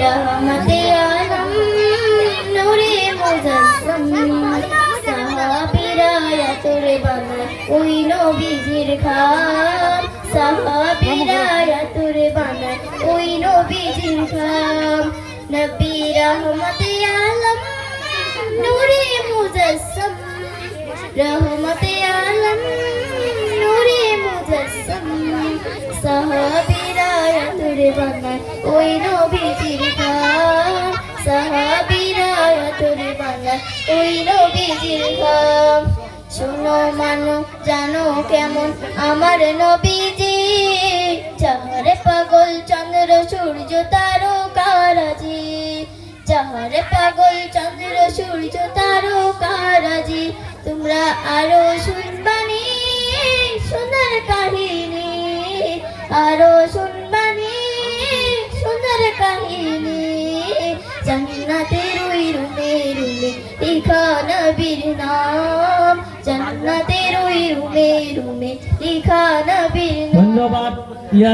রহমতে আলম নূরে মুজাসসাম সাহাবীরা তোরে বানায় ওই নবীজির খাম সাহাবীরা তোরে বানায় ওই নবীজির খাম নবী রহমতে আলম নূরে মুজাসসাম রহমতে আলম নূরে মুজাসসাম সাহাবীরা তোরে বানায় ওই নবীজির খাম সাহাবীরা তোরে বানায় ওই নবীজির খাম শোনো মানো জানো কেমন আমার নবীজি যাহারে পাগল চন্দ্র সূর্য তারকারাজি যাহারে পাগল চন্দ্র সূর্য তারকারাজি তোমরা আরো শুনবানি সোনার কাহিনী আরো শুনবানি সোনার কাহিনী জান্নাতের ওই রুমে রুমে লেখা নবীর নাম জান্নাতের ওই রুমে রুমে লেখা নবীর নাম। ধন্যবাদ।